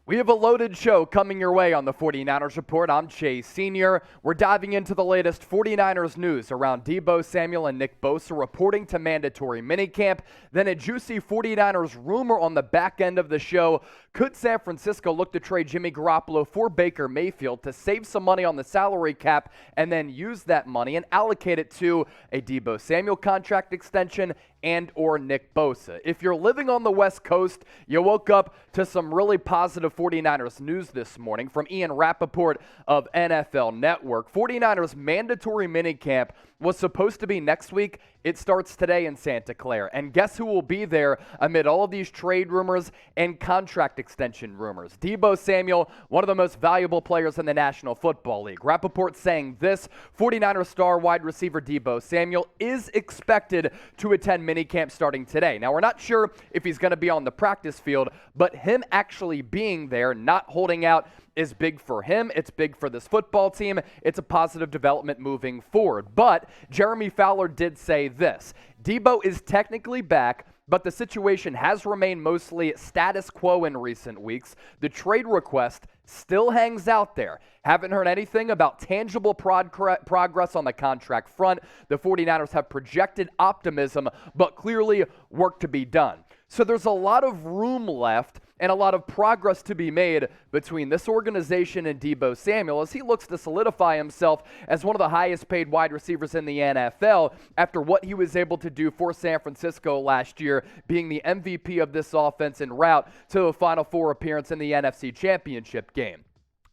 We have a loaded show coming your way on the 49ers Report. I'm Chase Sr. We're diving into the latest 49ers news around Deebo Samuel and Nick Bosa reporting to mandatory minicamp. Then a juicy 49ers rumor on the back end of the show. Could San Francisco look to trade Jimmy Garoppolo for Baker Mayfield to save some money on the salary cap and then use that money and allocate it to a Deebo Samuel contract extension and or Nick Bosa? If you're living on the West Coast, you woke up to some really positive 49ers news this morning from Ian Rapoport of NFL Network. 49ers mandatory minicamp was supposed to be next week. It starts today in Santa Clara. And guess who will be there amid all of these trade rumors and contract extension rumors? Deebo Samuel, one of the most valuable players in the National Football League. Rapoport saying this: 49ers star wide receiver Deebo Samuel is expected to attend minicamp starting today. Now, we're not sure if he's going to be on the practice field, but him actually being there, not holding out, is big for him. It's big for this football team. It's a positive development moving forward. But Jeremy Fowler did say this: Deebo is technically back, but the situation has remained mostly status quo in recent weeks. The trade request still hangs out there. Haven't heard anything about tangible progress on the contract front. The 49ers have projected optimism, but clearly work to be done. So there's a lot of room left and a lot of progress to be made between this organization and Deebo Samuel as he looks to solidify himself as one of the highest paid wide receivers in the NFL after what he was able to do for San Francisco last year, being the MVP of this offense en route to a Final Four appearance in the NFC Championship game.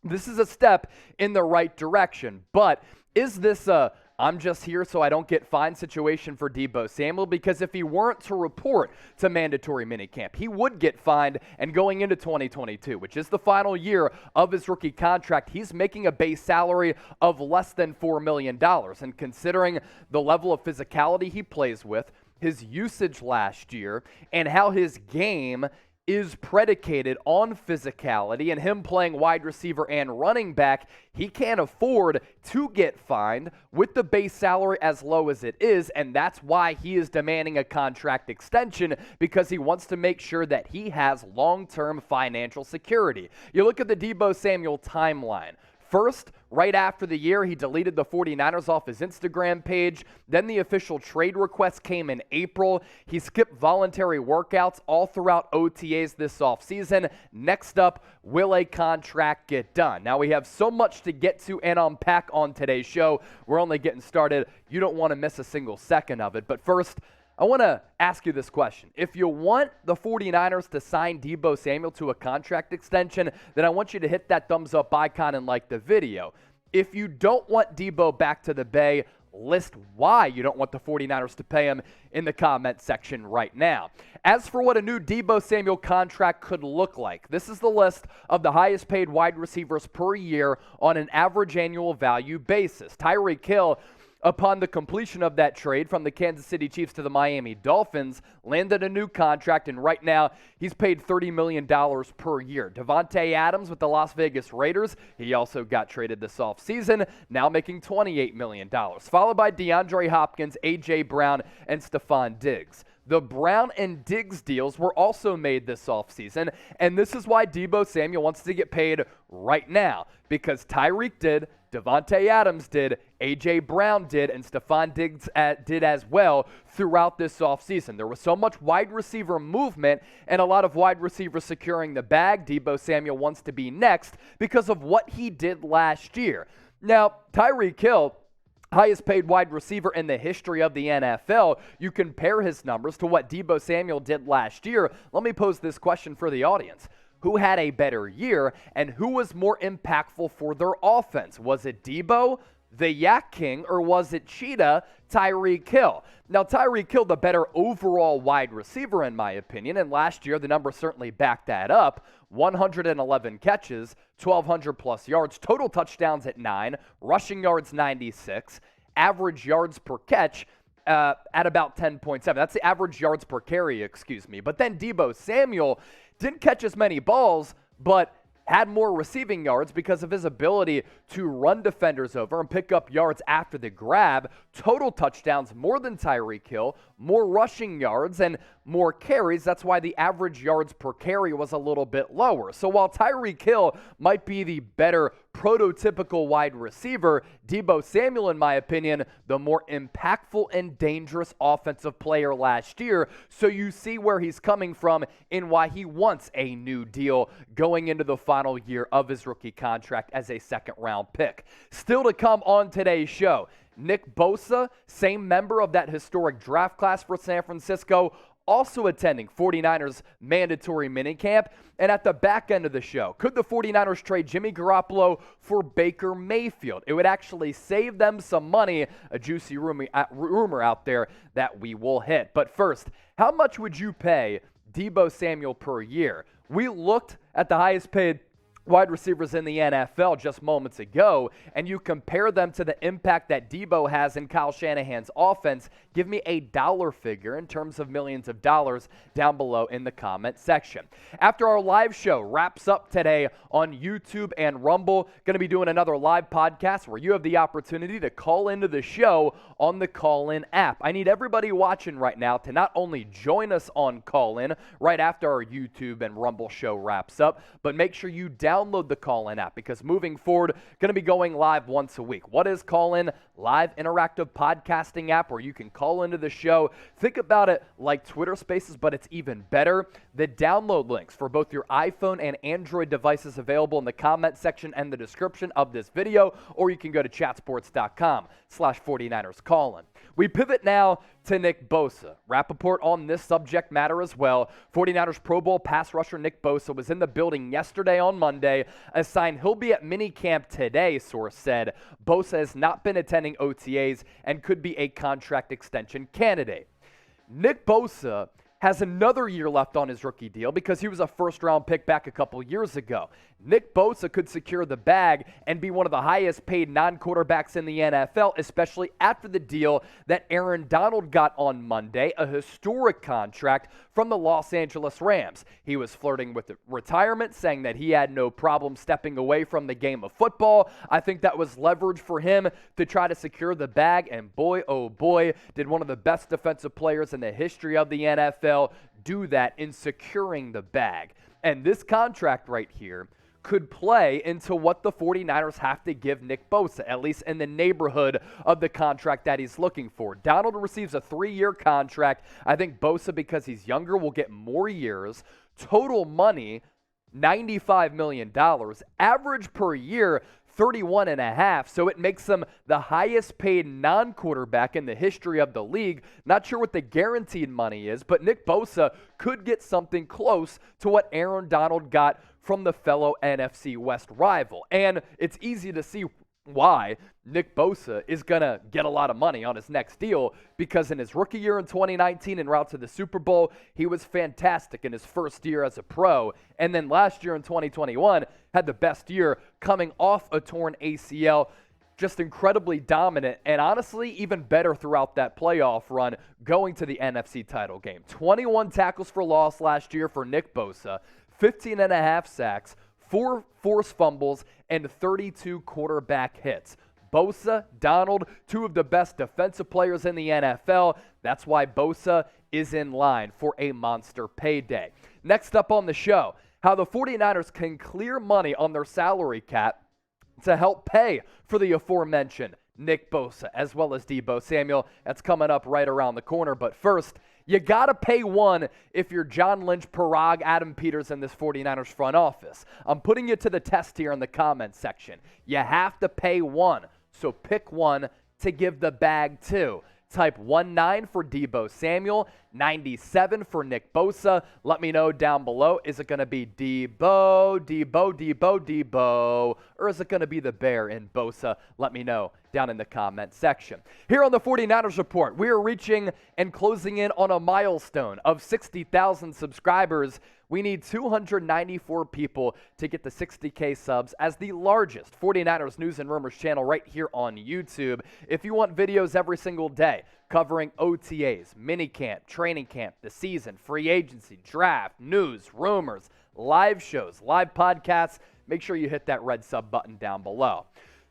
This is a step in the right direction, but is this a I'm just here so I don't get fined situation for Deebo Samuel? Because if he weren't to report to mandatory minicamp, he would get fined, and going into 2022, which is the final year of his rookie contract, he's making a base salary of less than $4 million. And considering the level of physicality he plays with, his usage last year, and how his game is predicated on physicality and him playing wide receiver and running back, he can't afford to get fined with the base salary as low as it is, and that's why he is demanding a contract extension, because he wants to make sure that he has long-term financial security. You look at the Deebo Samuel timeline. First, right after the year, he deleted the 49ers off his Instagram page. Then the official trade request came in April. He skipped voluntary workouts all throughout OTAs this offseason. Next up, will a contract get done? Now, we have so much to get to and unpack on today's show. We're only getting started. You don't want to miss a single second of it. But first, I want to ask you this question. If you want the 49ers to sign Deebo Samuel to a contract extension, then I want you to hit that thumbs up icon and like the video. If you don't want Deebo back to the Bay, list why you don't want the 49ers to pay him in the comment section right now. As for what a new Deebo Samuel contract could look like, this is the list of the highest paid wide receivers per year on an average annual value basis. Tyreek Hill, upon the completion of that trade from the Kansas City Chiefs to the Miami Dolphins, landed a new contract, and right now he's paid $30 million per year. Davante Adams with the Las Vegas Raiders, he also got traded this offseason, now making $28 million, followed by DeAndre Hopkins, A.J. Brown, and Stephon Diggs. The Brown and Diggs deals were also made this offseason, and this is why Deebo Samuel wants to get paid right now, because Tyreek did, Davante Adams did, A.J. Brown did, and Stephon Diggs did as well throughout this offseason. There was so much wide receiver movement and a lot of wide receivers securing the bag. Deebo Samuel wants to be next because of what he did last year. Now, Tyreek Hill, highest paid wide receiver in the history of the NFL. You compare his numbers to what Deebo Samuel did last year. Let me pose this question for the audience. Who had a better year, and who was more impactful for their offense? Was it Deebo, the Yak King, or was it Cheetah, Tyreek Hill? Now, Tyreek Hill, the better overall wide receiver in my opinion, and last year the numbers certainly backed that up. 111 catches, 1,200 plus yards, total touchdowns at 9, rushing yards 96, average yards per catch at about 10.7. That's the average yards per carry, excuse me. But then Deebo Samuel didn't catch as many balls, but had more receiving yards because of his ability to run defenders over and pick up yards after the grab. total touchdowns, more than Tyreek Hill, more rushing yards, and more carries. That's why the average yards per carry was a little bit lower. So while Tyreek Hill might be the better prototypical wide receiver, Deebo Samuel, in my opinion, the more impactful and dangerous offensive player last year. So you see where he's coming from and why he wants a new deal going into the final year of his rookie contract as a second-round pick. Still to come on today's show, Nick Bosa, same member of that historic draft class for San Francisco, also attending 49ers mandatory minicamp. And at the back end of the show, could the 49ers trade Jimmy Garoppolo for Baker Mayfield? It would actually save them some money, a juicy rumor out there that we will hit. But first, how much would you pay Deebo Samuel per year? We looked at the highest paid wide receivers in the NFL just moments ago, and you compare them to the impact that Deebo has in Kyle Shanahan's offense. Give me a dollar figure in terms of millions of dollars down below in the comment section. After our live show wraps up today on YouTube and Rumble, going to be doing another live podcast where you have the opportunity to call into the show on the Call-In app. I need everybody watching right now to not only join us on Call-In right after our YouTube and Rumble show wraps up, but make sure you download the Call-In app, because moving forward, going to be going live once a week. What is Call-In? Live interactive podcasting app where you can call into the show. Think about it like Twitter Spaces, but it's even better. The download links for both your iPhone and Android devices available in the comment section and the description of this video, or you can go to chatsports.com/49ers Call-In. We pivot now to Nick Bosa. Rapoport on this subject matter as well. 49ers Pro Bowl pass rusher Nick Bosa was in the building yesterday on Monday. A sign he'll be at minicamp today, source said. Bosa has not been attending OTAs and could be a contract extension candidate. Nick Bosa has another year left on his rookie deal because he was a first-round pick back a couple years ago. Nick Bosa could secure the bag and be one of the highest-paid non-quarterbacks in the NFL, especially after the deal that Aaron Donald got on Monday, a historic contract from the Los Angeles Rams. He was flirting with retirement, saying that he had no problem stepping away from the game of football. I think that was leverage for him to try to secure the bag, and boy, oh boy, did one of the best defensive players in the history of the NFL do that in securing the bag. And this contract right here could play into what the 49ers have to give Nick Bosa, at least in the neighborhood of the contract that he's looking for. Donald receives a 3-year contract. I think Bosa, because he's younger, will get more years. Total money, $95 million. Average per year, 31.5, so it makes him the highest paid non-quarterback in the history of the league. Not sure what the guaranteed money is, but Nick Bosa could get something close to what Aaron Donald got from the fellow NFC West rival. And it's easy to see why Nick Bosa is going to get a lot of money on his next deal, because in his rookie year in 2019 en route to the Super Bowl, he was fantastic in his first year as a pro. And then last year in 2021, had the best year coming off a torn ACL. Just incredibly dominant, and honestly, even better throughout that playoff run going to the NFC title game. 21 tackles for loss last year for Nick Bosa, 15.5 sacks, 4 forced fumbles, and 32 quarterback hits. Bosa, Donald, 2 of the best defensive players in the NFL. That's why Bosa is in line for a monster payday. Next up on the show, how the 49ers can clear money on their salary cap to help pay for the aforementioned Nick Bosa, as well as Deebo Samuel. That's coming up right around the corner. But first, you got to pay one if you're John Lynch, Parag, Adam Peters, in this 49ers front office. I'm putting you to the test here in the comment section. You have to pay one, so pick one to give the bag to. Type 19 for Deebo Samuel, 97 for Nick Bosa. Let me know down below, is it going to be Deebo, or is it going to be the Bear in Bosa? Let me know down in the comment section. Here on the 49ers Report, we are reaching and closing in on a milestone of 60,000 subscribers. We need 294 people to get the 60K subs as the largest 49ers news and rumors channel right here on YouTube. If you want videos every single day covering OTAs, minicamp, training camp, the season, free agency, draft, news, rumors, live shows, live podcasts, make sure you hit that red sub button down below.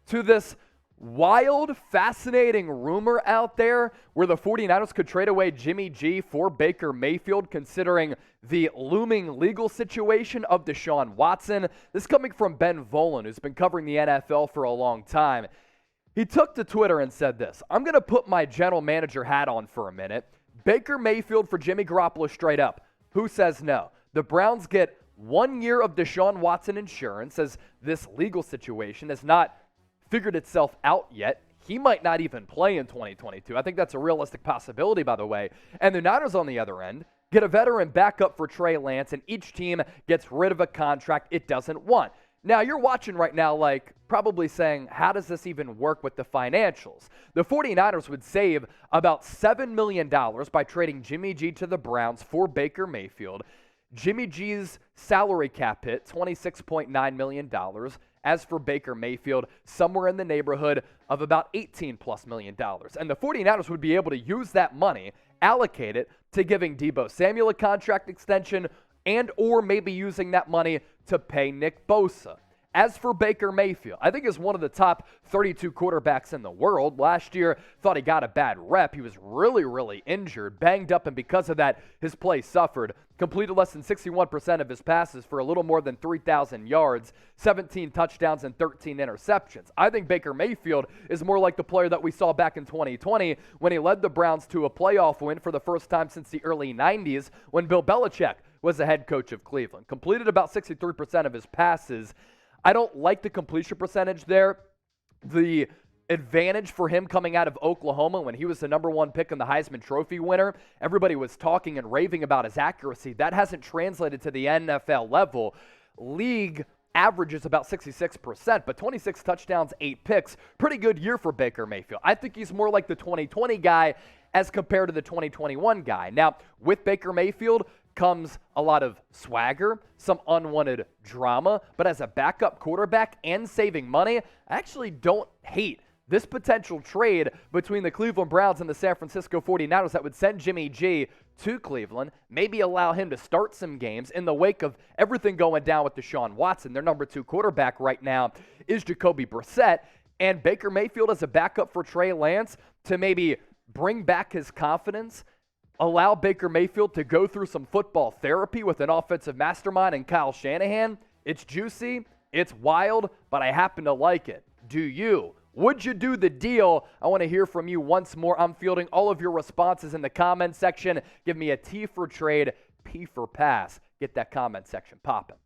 To this wild, fascinating rumor out there where the 49ers could trade away Jimmy G for Baker Mayfield, considering the looming legal situation of Deshaun Watson. This coming from Ben Volen, who's been covering the NFL for a long time. He took to Twitter and said this: I'm going to put my general manager hat on for a minute. Baker Mayfield for Jimmy Garoppolo straight up. Who says no? The Browns get 1 year of Deshaun Watson insurance, as this legal situation has not figured itself out yet. He might not even play in 2022. I think that's a realistic possibility, by the way. And the Niners, on the other end, get a veteran backup for Trey Lance, and each team gets rid of a contract it doesn't want. Now, you're watching right now, like, probably saying, how does this even work with the financials? The 49ers would save about $7 million by trading Jimmy G to the Browns for Baker Mayfield. Jimmy G's salary cap hit, $26.9 million. As for Baker Mayfield, somewhere in the neighborhood of about $18+ million. And the 49ers would be able to use that money, allocate it to giving Deebo Samuel a contract extension, and or maybe using that money to pay Nick Bosa. As for Baker Mayfield, I think he's one of the top 32 quarterbacks in the world. Last year, thought he got a bad rep. He was really injured, banged up, and because of that, his play suffered. Completed less than 61% of his passes for a little more than 3,000 yards, 17 touchdowns, and 13 interceptions. I think Baker Mayfield is more like the player that we saw back in 2020 when he led the Browns to a playoff win for the first time since the early 90s when Bill Belichick was the head coach of Cleveland. Completed about 63% of his passes. I don't like the completion percentage there. The advantage for him coming out of Oklahoma when he was the number 1 pick and the Heisman Trophy winner, everybody was talking and raving about his accuracy. That hasn't translated to the NFL level. League averages about 66%, but 26 touchdowns, 8 picks. Pretty good year for Baker Mayfield. I think he's more like the 2020 guy as compared to the 2021 guy. Now, with Baker Mayfield comes a lot of swagger, some unwanted drama, but as a backup quarterback and saving money, I actually don't hate this potential trade between the Cleveland Browns and the San Francisco 49ers that would send Jimmy G to Cleveland, maybe allow him to start some games in the wake of everything going down with Deshaun Watson. Their number 2 quarterback right now is Jacoby Brissett, and Baker Mayfield as a backup for Trey Lance to maybe bring back his confidence, allow Baker Mayfield to go through some football therapy with an offensive mastermind and Kyle Shanahan. It's juicy, it's wild, but I happen to like it. Do you? Would you do the deal? I want to hear from you once more. I'm fielding all of your responses in the comment section. Give me a T for trade, P for pass. Get that comment section popping.